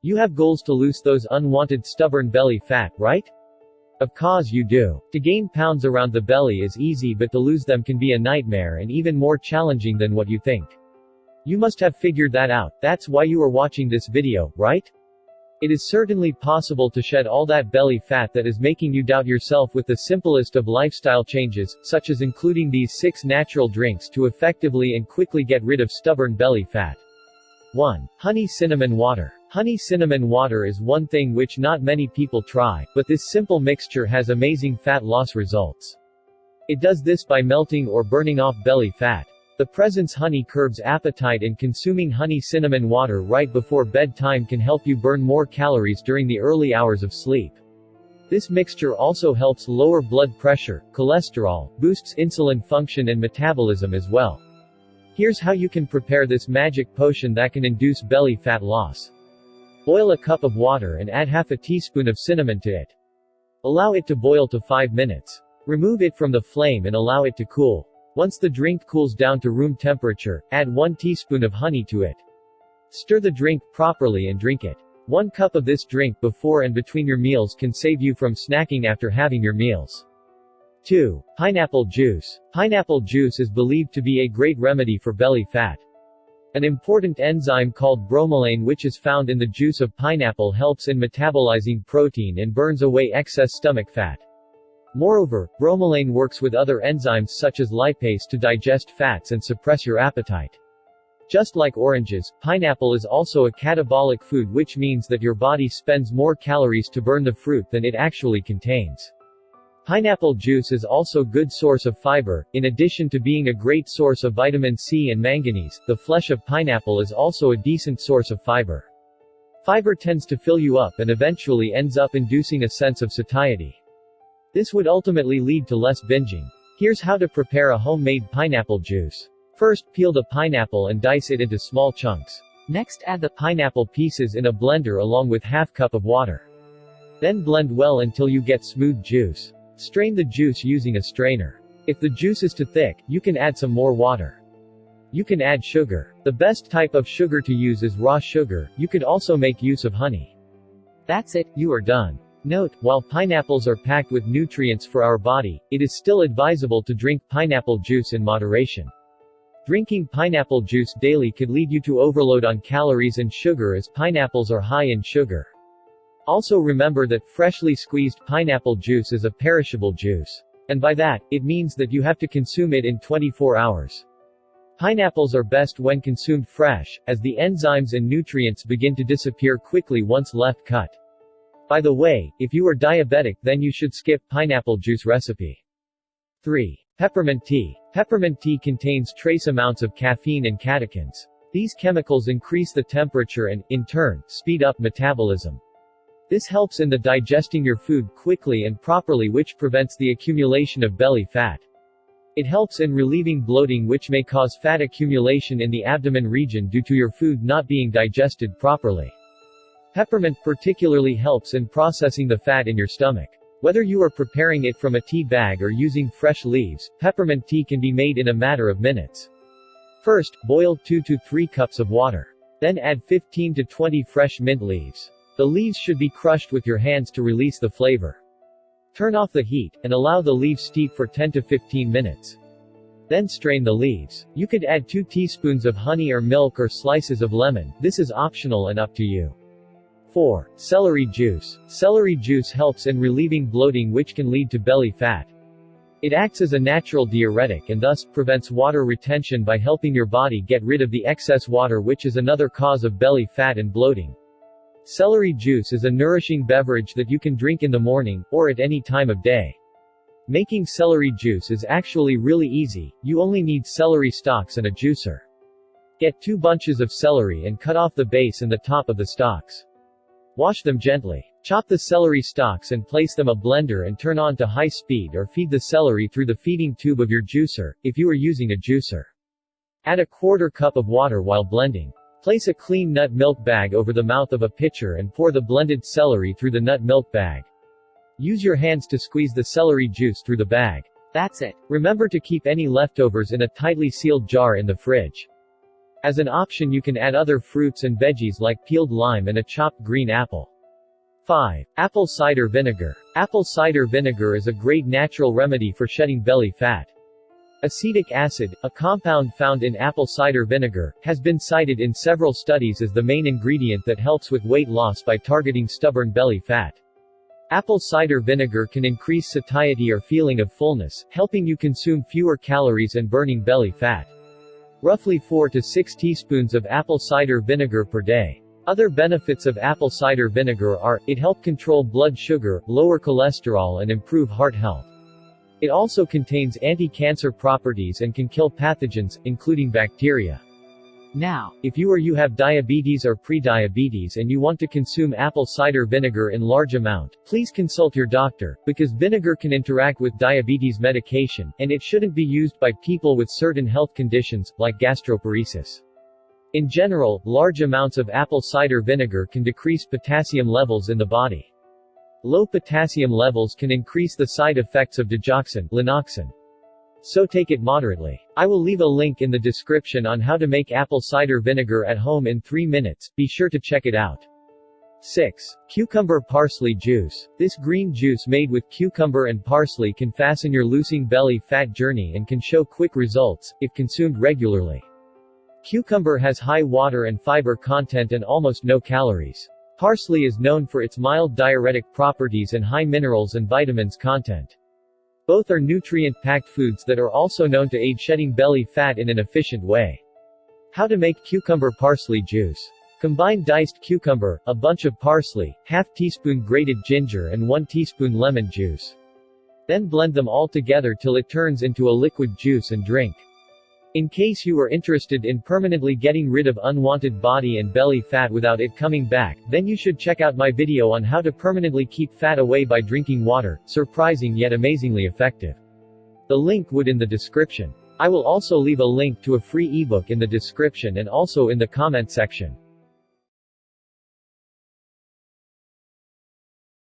You have goals to lose those unwanted stubborn belly fat, right? Of course you do. To gain pounds around the belly is easy, but to lose them can be a nightmare and even more challenging than what you think. You must have figured that out. That's why you are watching this video, right? It is certainly possible to shed all that belly fat that is making you doubt yourself with the simplest of lifestyle changes, such as including these 6 natural drinks to effectively and quickly get rid of stubborn belly fat. 1. Honey cinnamon water. Honey cinnamon water is one thing which not many people try, but this simple mixture has amazing fat loss results. It does this by melting or burning off belly fat. The presence honey curbs appetite, and consuming honey cinnamon water right before bedtime can help you burn more calories during the early hours of sleep. This mixture also helps lower blood pressure, cholesterol, boosts insulin function and metabolism as well. Here's how you can prepare this magic potion that can induce belly fat loss. Boil a cup of water and add half a teaspoon of cinnamon to it. Allow it to boil to 5 minutes. Remove it from the flame and allow it to cool. Once the drink cools down to room temperature, add 1 teaspoon of honey to it. Stir the drink properly and drink it. 1 cup of this drink before and between your meals can save you from snacking after having your meals. 2. Pineapple juice. Pineapple juice is believed to be a great remedy for belly fat. An important enzyme called bromelain, which is found in the juice of pineapple, helps in metabolizing protein and burns away excess stomach fat. Moreover, bromelain works with other enzymes such as lipase to digest fats and suppress your appetite. Just like oranges, pineapple is also a catabolic food, which means that your body spends more calories to burn the fruit than it actually contains. Pineapple juice is also a good source of fiber. In addition to being a great source of vitamin C and manganese, the flesh of pineapple is also a decent source of fiber. Fiber tends to fill you up and eventually ends up inducing a sense of satiety. This would ultimately lead to less binging. Here's how to prepare a homemade pineapple juice. First, peel the pineapple and dice it into small chunks. Next, add the pineapple pieces in a blender along with half cup of water. Then blend well until you get smooth juice. Strain the juice using a strainer. If the juice is too thick, you can add some more water. You can add sugar. The best type of sugar to use is raw sugar. You could also make use of honey. That's it, you are done. Note, while pineapples are packed with nutrients for our body, it is still advisable to drink pineapple juice in moderation. Drinking pineapple juice daily could lead you to overload on calories and sugar, as pineapples are high in sugar. Also remember that freshly squeezed pineapple juice is a perishable juice. And by that, it means that you have to consume it in 24 hours. Pineapples are best when consumed fresh, as the enzymes and nutrients begin to disappear quickly once left cut. By the way, if you are diabetic, then you should skip pineapple juice recipe. 3. Peppermint tea. Peppermint tea contains trace amounts of caffeine and catechins. These chemicals increase the temperature and, in turn, speed up metabolism. This helps in the digesting your food quickly and properly, which prevents the accumulation of belly fat. It helps in relieving bloating, which may cause fat accumulation in the abdomen region due to your food not being digested properly. Peppermint particularly helps in processing the fat in your stomach. Whether you are preparing it from a tea bag or using fresh leaves, peppermint tea can be made in a matter of minutes. First, boil 2 to 3 cups of water. Then add 15 to 20 fresh mint leaves. The leaves should be crushed with your hands to release the flavor. Turn off the heat, and allow the leaves steep for 10 to 15 minutes. Then strain the leaves. You could add 2 teaspoons of honey or milk or slices of lemon. This is optional and up to you. 4. Celery juice. Celery juice helps in relieving bloating, which can lead to belly fat. It acts as a natural diuretic and thus prevents water retention by helping your body get rid of the excess water, which is another cause of belly fat and bloating. Celery juice is a nourishing beverage that you can drink in the morning, or at any time of day. Making celery juice is actually really easy. You only need celery stalks and a juicer. Get 2 bunches of celery and cut off the base and the top of the stalks. Wash them gently. Chop the celery stalks and place them in a blender and turn on to high speed, or feed the celery through the feeding tube of your juicer, if you are using a juicer. Add a 1/4 cup of water while blending. Place a clean nut milk bag over the mouth of a pitcher and pour the blended celery through the nut milk bag. Use your hands to squeeze the celery juice through the bag. That's it. Remember to keep any leftovers in a tightly sealed jar in the fridge. As an option you can add other fruits and veggies like peeled lime and a chopped green apple. 5. Apple cider vinegar. Apple cider vinegar is a great natural remedy for shedding belly fat. Acetic acid, a compound found in apple cider vinegar, has been cited in several studies as the main ingredient that helps with weight loss by targeting stubborn belly fat. Apple cider vinegar can increase satiety or feeling of fullness, helping you consume fewer calories and burning belly fat. Roughly 4 to 6 teaspoons of apple cider vinegar per day. Other benefits of apple cider vinegar are, it helps control blood sugar, lower cholesterol and improve heart health. It also contains anti-cancer properties and can kill pathogens, including bacteria. Now, if you have diabetes or pre-diabetes and you want to consume apple cider vinegar in large amount, please consult your doctor, because vinegar can interact with diabetes medication, and it shouldn't be used by people with certain health conditions, like gastroparesis. In general, large amounts of apple cider vinegar can decrease potassium levels in the body. Low potassium levels can increase the side effects of digoxin, lanoxin. So take it moderately. I will leave a link in the description on how to make apple cider vinegar at home in 3 minutes, be sure to check it out. 6. Cucumber parsley juice. This green juice made with cucumber and parsley can fasten your losing belly fat journey and can show quick results, if consumed regularly. Cucumber has high water and fiber content and almost no calories. Parsley is known for its mild diuretic properties and high minerals and vitamins content. Both are nutrient-packed foods that are also known to aid shedding belly fat in an efficient way. How to make cucumber parsley juice. Combine diced cucumber, a bunch of parsley, half teaspoon grated ginger and 1 teaspoon lemon juice. Then blend them all together till it turns into a liquid juice and drink. In case you are interested in permanently getting rid of unwanted body and belly fat without it coming back, then you should check out my video on how to permanently keep fat away by drinking water, surprising yet amazingly effective. The link would in the description. I will also leave a link to a free ebook in the description and also in the comment section.